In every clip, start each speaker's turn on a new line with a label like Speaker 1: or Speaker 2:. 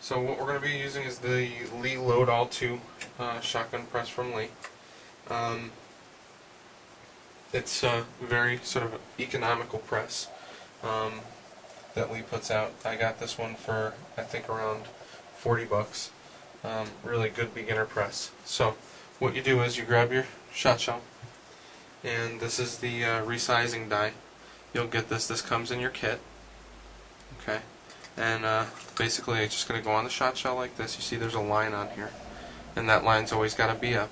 Speaker 1: So what we're going to be using is the Lee Load All 2 shotgun press from Lee. It's a very sort of economical press that Lee puts out. I got this one for I think around 40 bucks. Really good beginner press. So what you do is you grab your shot shell, and this is the resizing die. You'll get this. This comes in your kit. Okay. And basically it's just going to go on the shot shell like this. You see there's a line on here, and that line's always got to be up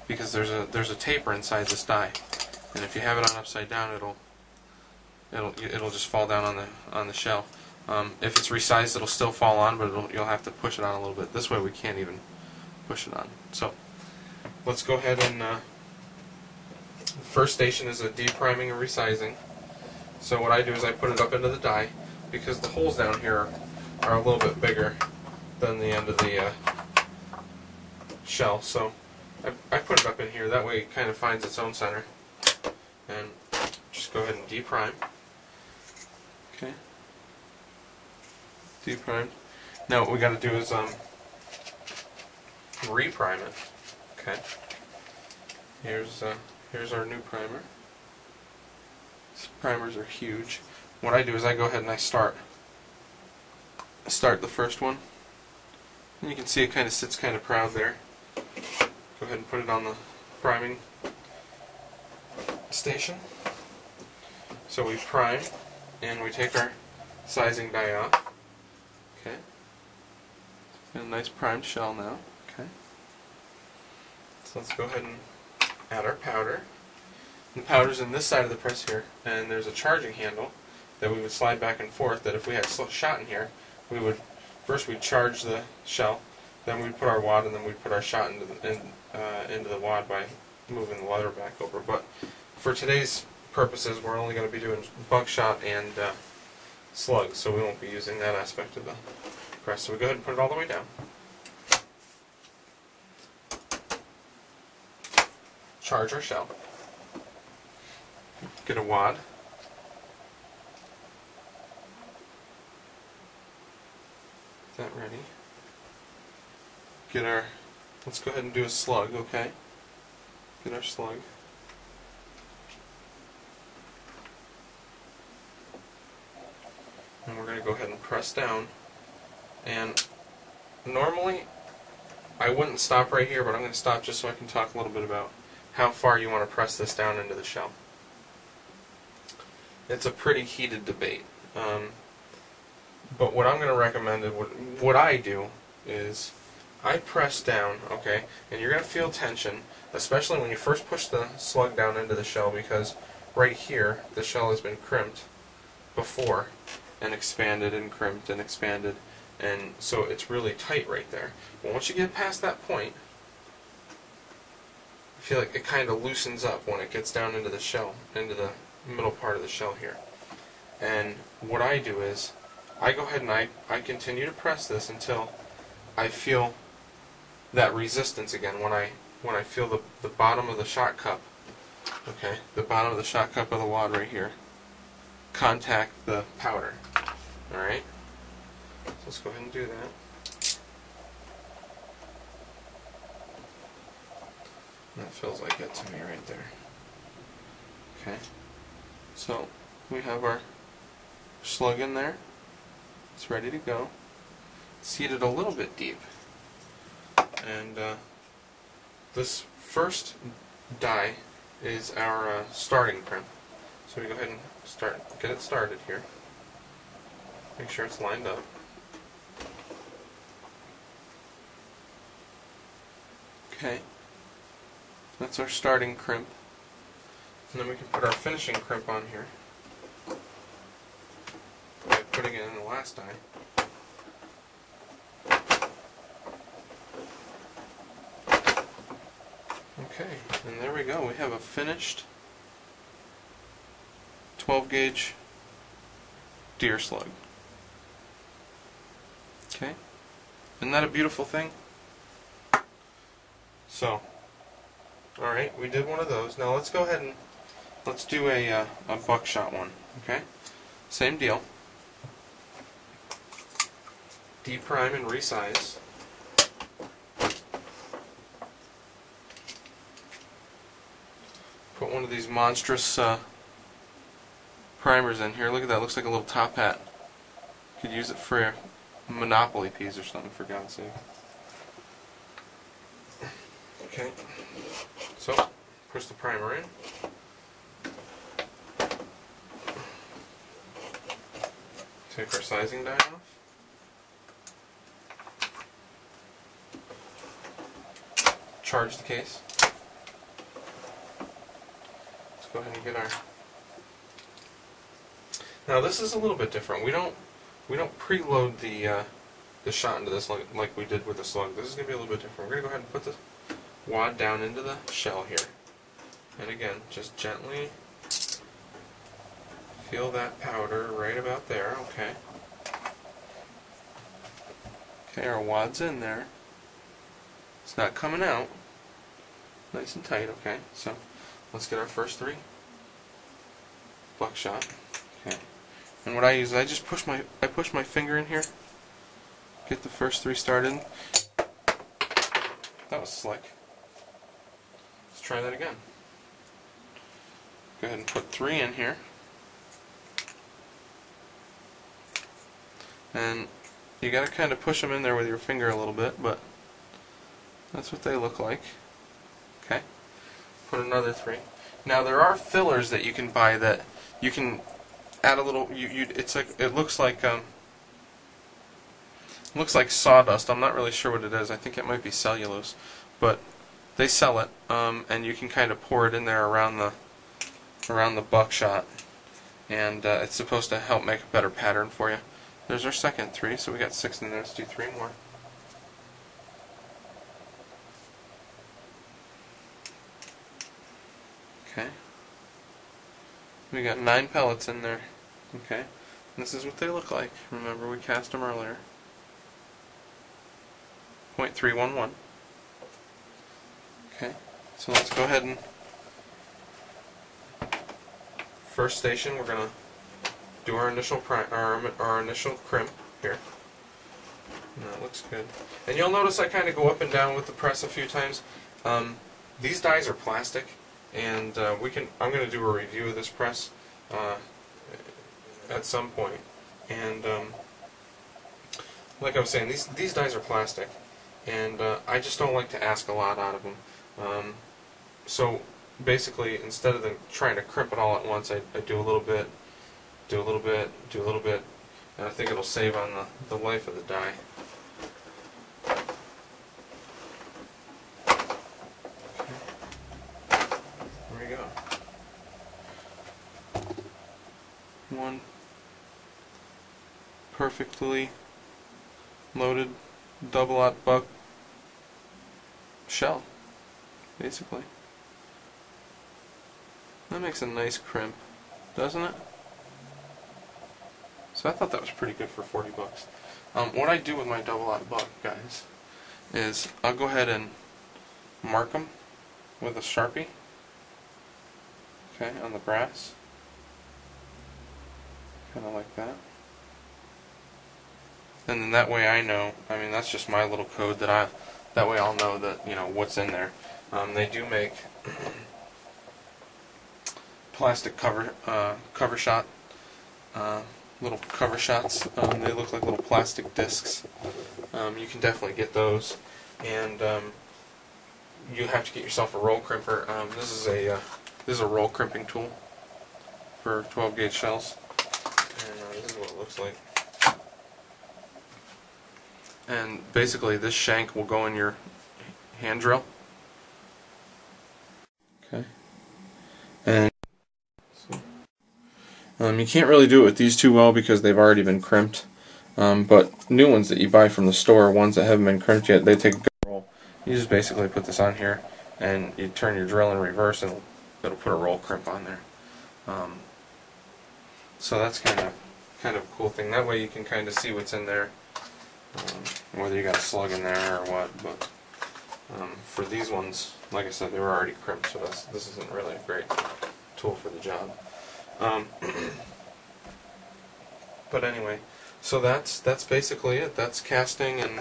Speaker 1: because there's a taper inside this die, and if you have it on upside down, it'll just fall down on the shell. If it's resized, it'll still fall on, but you'll have to push it on a little bit. This way we can't even push it on. So let's go ahead and the first station is a depriming and resizing. So what I do is I put it up into the die, because the holes down here are a little bit bigger than the end of the shell. So I put it up in here, that way it kind of finds its own center. And just go ahead and deprime. Okay. Deprimed. Now what we got to do is reprime it. Okay. Here's our new primer. These primers are huge. What I do is I go ahead and I start the first one, and you can see it kind of sits kind of proud there. Go ahead and put it on the priming station. So we prime, and we take our sizing die off. Okay. Got a nice primed shell now. Okay. So let's go ahead and add our powder. The powder's in this side of the press here, and there's a charging handle that we would slide back and forth, that if we had shot in here, first we'd charge the shell, then we'd put our wad, and then we'd put our shot into the wad by moving the leather back over. But for today's purposes, we're only going to be doing buckshot and slug, so we won't be using that aspect of the press. So we go ahead and put it all the way down. Charge our shell. Get a wad. That ready. Let's go ahead and do a slug, okay? Get our slug. And we're going to go ahead and press down. And normally I wouldn't stop right here, but I'm going to stop just so I can talk a little bit about how far you want to press this down into the shell. It's a pretty heated debate. But what I'm going to recommend, what I do, is I press down, okay, and you're going to feel tension, especially when you first push the slug down into the shell, because right here the shell has been crimped before and expanded and crimped and expanded, and so it's really tight right there. But once you get past that point, I feel like it kind of loosens up when it gets down into the shell, into the middle part of the shell here. And what I do is I go ahead and I continue to press this until I feel that resistance again. When I feel the bottom of the shot cup, okay, the bottom of the shot cup of the wad right here, contact the powder. Alright? So let's go ahead and do that. That feels like it to me right there. Okay. So we have our slug in there. It's ready to go. It's heated a little bit deep. And this first die is our starting crimp. So we go ahead and get it started here. Make sure it's lined up. Okay. That's our starting crimp. And then we can put our finishing crimp on here by putting it in the last die. Okay, and there we go. We have a finished 12 gauge deer slug. Okay, isn't that a beautiful thing? So, alright, we did one of those. Now let's go ahead and let's do a buckshot one. Okay, same deal. deprime and resize. Put one of these monstrous primers in here. Look at that, looks like a little top hat. Could use it for Monopoly piece or something, for God's sake. Okay, so push the primer in. Take our sizing die off. Charge the case. Let's go ahead and get our... Now this is a little bit different. We don't preload the shot into this like we did with the slug. This is going to be a little bit different. We're going to go ahead and put the wad down into the shell here. And again, just gently feel that powder right about there, okay. Okay, our wad's in there. It's not coming out. Nice and tight, okay. So let's get our first 3. Buckshot. Okay. And what I use is I just push my finger in here. Get the first 3 started. That was slick. Let's try that again. Go ahead and put 3 in here. And you gotta kind of push them in there with your finger a little bit, but that's what they look like. Okay. Put another 3. Now there are fillers that you can buy that you can add a little. It's like, it looks like sawdust. I'm not really sure what it is. I think it might be cellulose, but they sell it, and you can kind of pour it in there around the buckshot, and it's supposed to help make a better pattern for you. There's our second 3, so we got 6 in there. Let's do 3 more. Okay. We got 9 pellets in there. Okay. And this is what they look like. Remember, we cast them earlier. 0.311. Okay. So let's go ahead and first station, we're gonna do our initial our initial crimp here. And that looks good. And you'll notice I kind of go up and down with the press a few times. These dies are plastic, and I'm going to do a review of this press at some point. And like I was saying, these dies are plastic, and I just don't like to ask a lot out of them. So basically, instead of trying to crimp it all at once, I do a little bit, do a little bit, do a little bit, and I think it'll save on the life of the die. There we go. One perfectly loaded double-aught buck shell, basically. That makes a nice crimp, doesn't it? So I thought that was pretty good for 40 bucks. What I do with my double-aught buck, guys, is I'll go ahead and mark them with a Sharpie, okay, on the brass, kind of like that. And then that way I know, I mean, that's just my little code that way I'll know that, you know, what's in there. They do make plastic cover shot, little cover shots. They look like little plastic discs. You can definitely get those, and you have to get yourself a roll crimper. This is a roll crimping tool for 12 gauge shells, and this is what it looks like. And basically, this shank will go in your hand drill. Okay, and you can't really do it with these too well because they've already been crimped. But new ones that you buy from the store, ones that haven't been crimped yet, they take a good roll. You just basically put this on here, and you turn your drill in reverse, and it'll put a roll crimp on there. So that's kind of a cool thing. That way you can kind of see what's in there, whether you got a slug in there or what. But for these ones, like I said, they were already crimped, so this isn't really a great tool for the job. But anyway, So that's basically it. That's casting and